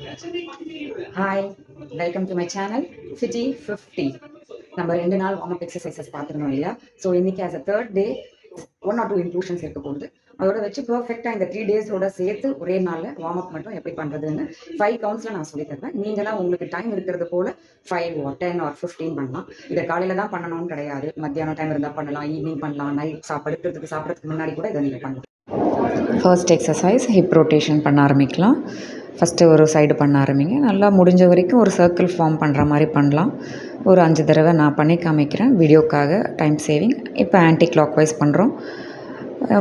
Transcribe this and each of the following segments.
Hi, welcome to my channel fifty 50. நம்ம 2 நாள் warm up exercises பார்த்துருந்தோம் இல்லையா? ஸோ இன்னைக்கு as a third day 1 or 2 inclusions இருக்க போகுது. அதோட வச்சு பர்ஃபெக்டாக இந்த 3 டேஸோட சேர்த்து ஒரே நாளில் வார்ம் அப் மட்டும் எப்படி பண்ணுறதுன்னு 5 கவுண்ட்ஸில் நான் சொல்லி தருவேன். நீங்களாம் உங்களுக்கு டைம் இருக்கிறது போல் 5 or 10 or 15 பண்ணலாம். இதை காலையில் தான் பண்ணணும்னு கிடையாது. மத்தியானம் டைம் இருந்தால் பண்ணலாம், ஈவினிங் பண்ணலாம், நைட் சாப்பிட்றதுக்கு முன்னாடி கூட இதை நீங்கள் பண்ணலாம். ஃபர்ஸ்ட் எக்ஸசைஸ் ஹிப் ரொட்டேஷன் பண்ண ஆரம்பிக்கலாம். ஃபஸ்ட்டு ஒரு சைடு பண்ண ஆரம்பிங்க. நல்லா முடிஞ்ச வரைக்கும் ஒரு சர்க்கிள் ஃபார்ம் பண்ணுற மாதிரி பண்ணலாம். ஒரு 5 தடவை நான் பண்ணி காமிக்கிறேன் வீடியோக்காக, டைம் சேவிங். இப்போ ஆன்டி கிளாக் வைஸ் பண்ணுறோம்.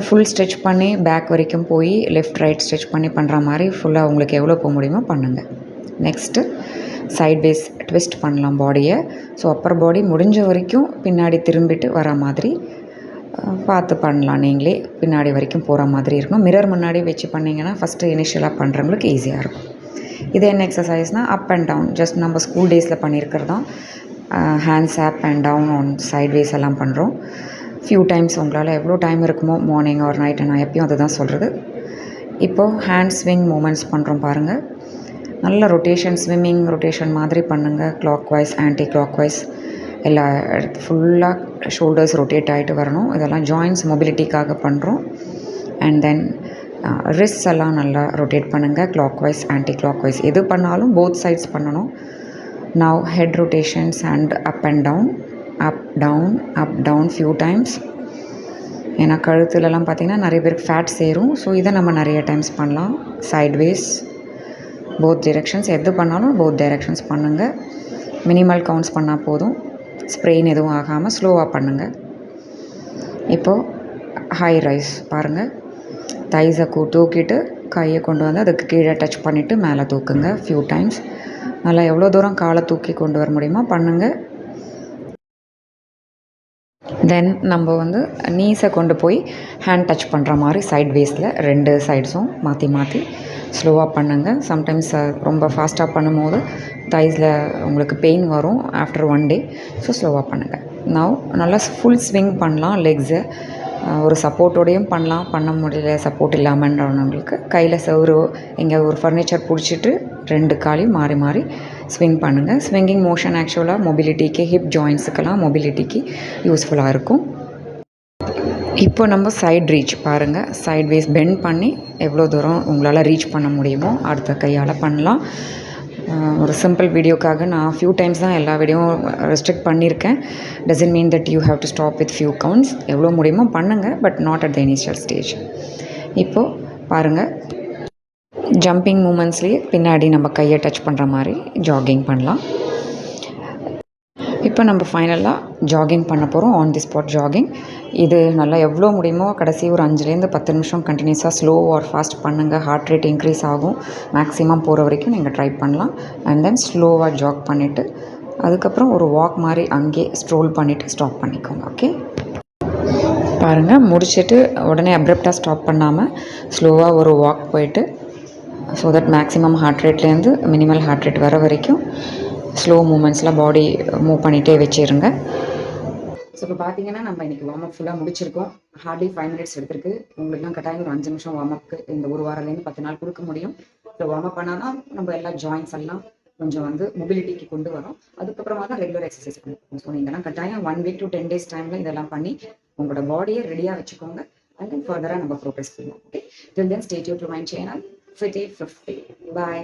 ஃபுல் ஸ்ட்ரெச் பண்ணி பேக் வரைக்கும் போய் லெஃப்ட் ரைட் ஸ்ட்ரெச் பண்ணி பண்ணுற மாதிரி ஃபுல்லாக உங்களுக்கு எவ்வளோ போக முடியுமோ பண்ணுங்கள். நெக்ஸ்ட்டு சைட் வேஸ் ட்விஸ்ட் பண்ணலாம் பாடியை. ஸோ அப்பர் பாடி முடிஞ்ச வரைக்கும் பின்னாடி திரும்பிட்டு வர மாதிரி பார்த்து பண்ணலாம். நீங்களே பின்னாடி வரைக்கும் போகிற மாதிரி இருக்கணும். மிரர் முன்னாடி வச்சு பண்ணிங்கன்னா ஃபஸ்ட்டு இனிஷியலாக பண்ணுறவங்களுக்கு ஈஸியாக இருக்கும். இது என்ன எக்ஸசைஸ்னால் அப் அண்ட் டவுன், ஜஸ்ட் நம்ம ஸ்கூல் டேஸில் பண்ணியிருக்கிறது தான். Hands up and down on sideways எல்லாம் பண்ணுறோம். ஃபியூ டைம்ஸ் உங்களால் எவ்வளோ டைம் இருக்குமோ மார்னிங் ஆர் நைட், நான் எப்பயும் அதை தான் சொல்கிறது. இப்போது ஹேண்ட் ஸ்விங் மூமெண்ட்ஸ் பண்ணுறோம் பாருங்கள். நல்ல ரொட்டேஷன், ஸ்விம்மிங் ரொட்டேஷன் மாதிரி பண்ணுங்கள். Clockwise, anticlockwise எல்லா இடத்து ஃபுல்லாக ஷோல்டர்ஸ் ரொட்டேட் ஆகிட்டு வரணும். இதெல்லாம் ஜாயின்ஸ் மொபிலிட்டிக்காக பண்ணுறோம். அண்ட் தென் ரிஸ்ட் எல்லாம் நல்லா ரொட்டேட் பண்ணுங்கள். Clockwise, anticlockwise எது பண்ணாலும் போத் சைட்ஸ் பண்ணணும். Now head rotations and up and down, up down, up down few times. ஏன்னா கழுத்துலலாம் பார்த்திங்கன்னா நிறைய பேருக்கு ஃபேட் சேரும். ஸோ இதை நம்ம நிறைய டைம்ஸ் பண்ணலாம். சைட் வேஸ், போத் டைரெக்ஷன்ஸ் எது பண்ணாலும் போத் டைரெக்ஷன்ஸ் பண்ணுங்கள். மினிமல் கவுண்ட்ஸ் பண்ணால் போதும். ஸ்ப்ரெயின் எதுவும் ஆகாமல் ஸ்லோவாக பண்ணுங்கள். இப்போது ஹை ரைஸ் பாருங்கள். தைஸை தூக்கிட்டு கையை கொண்டு வந்து அதுக்கு கீழே டச் பண்ணிவிட்டு மேலே தூக்குங்க ஃபியூ டைம்ஸ். நல்லா எவ்வளோ தூரம் காலை தூக்கி கொண்டு வர முடியுமோ பண்ணுங்கள். தென் நம்ம நீஸை கொண்டு போய் ஹேண்ட் டச் பண்ணுற மாதிரி சைட் வேஸில் 2 சைட்ஸும் மாற்றி ஸ்லோவாக பண்ணுங்கள். சம்டைம்ஸ் ரொம்ப ஃபாஸ்ட்டாக பண்ணும்போது தைஸில் உங்களுக்கு பெயின் வரும் ஆஃப்டர் 1 day. ஸோ ஸ்லோவாக பண்ணுங்கள். நவ் நல்லா ஃபுல் ஸ்விங் பண்ணலாம். லெக்ஸை ஒரு சப்போர்ட்டோடையும் பண்ண முடியல சப்போர்ட் இல்லாமன்றவங்களுக்கு கையில் செவரு எங்கே ஒரு ஃபர்னிச்சர் பிடிச்சிட்டு 2 காலையும் மாறி ஸ்விங் பண்ணுங்கள். ஸ்விங்கிங் மோஷன் ஆக்சுவலாக மொபிலிட்டிக்கு, ஹிப் ஜாயின்ஸுக்கெல்லாம் மொபிலிட்டிக்கு யூஸ்ஃபுல்லாக இருக்கும். இப்போ நம்ம சைட் ரீச் பாருங்கள். சைட் வேஸ் பெண்ட் பண்ணி எவ்வளோ தூரம் உங்களால் ரீச் பண்ண முடியுமோ அடுத்த கையால் பண்ணலாம். ஒரு சிம்பிள் வீடியோக்காக நான் ஃபியூ டைம்ஸ் தான் எல்லா வீடியோவும் ரெஸ்ட்ரிக்ட் பண்ணியிருக்கேன். Doesn't mean that you have to stop with few counts. எவ்வளோ முடியுமோ பண்ணுங்கள், but not at the initial stage. இப்போது பாருங்கள், ஜம்பிங் மூமெண்ட்ஸ்லேயே பின்னாடி நம்ம கையை டச் பண்ணுற மாதிரி ஜாகிங் பண்ணலாம். இப்போ நம்ம ஃபைனலாக ஜாகிங் பண்ண போகிறோம். On the spot jogging. இது நல்லா எவ்வளோ முடியுமோ கடைசி ஒரு 5லேருந்து 10 நிமிஷம் கண்டினியூஸாக ஸ்லோ ஆர் ஃபாஸ்ட் பண்ணுங்கள். ஹார்ட் ரேட் இன்க்ரீஸ் ஆகும். மேக்ஸிமம் போகிற வரைக்கும் நீங்கள் ட்ரை பண்ணலாம். அண்ட் தென் ஸ்லோவாக ஜாக் பண்ணிவிட்டு அதுக்கப்புறம் ஒரு வாக் மாதிரி அங்கேயே ஸ்ட்ரோல் பண்ணிவிட்டு ஸ்டாப் பண்ணிக்கோங்க. ஓகே, பாருங்கள். முடிச்சுட்டு உடனே அப்ரப்டாக ஸ்டாப் பண்ணாமல் ஸ்லோவாக ஒரு வாக் போயிட்டு, ஸோ தட் மேக்ஸிமம் ஹார்ட் ரேட்லேருந்து மினிமல் ஹார்ட் ரேட் வர வரைக்கும் ஸ்லோ மூமெண்ட்ஸில் பாடி மூவ் பண்ணிகிட்டே வச்சுருங்க. ஸோ இப்போ பார்த்தீங்கன்னா நம்ம இன்றைக்கி வார்ம் அப் ஃபுல்லாக முடிச்சிருக்கோம். ஹார்ட்லி 5 minutes எடுத்திருக்கு. உங்களுக்குலாம் கட்டாயம் ஒரு 5 நிமிஷம் வார்ம் அப்க்கு இந்த ஒரு வாரத்துலேருந்து 10 நாள் கொடுக்க முடியும். ஸோ வார்ம் அப் பண்ணால் தான் நம்ம எல்லா ஜாயின்ஸ் எல்லாம் கொஞ்சம் மொபிலிட்டிக்கு கொண்டு வரோம். அதுக்கப்புறமா தான் ரெகுலர் எக்ஸசைஸ் பண்ணுவோம். ஸோ நீங்கள்லாம் கட்டாயம் 1 week to 10 days டைமில் இதெல்லாம் பண்ணி உங்களோட பாடியை ரெடியாக வச்சுக்கோங்க. அண்ட் தென் ஃபர்தராக நம்ம ப்ரோக்ரஸ் பண்ணுவோம். Okay, till then stay tuned to my channel Fitty 50. Bye.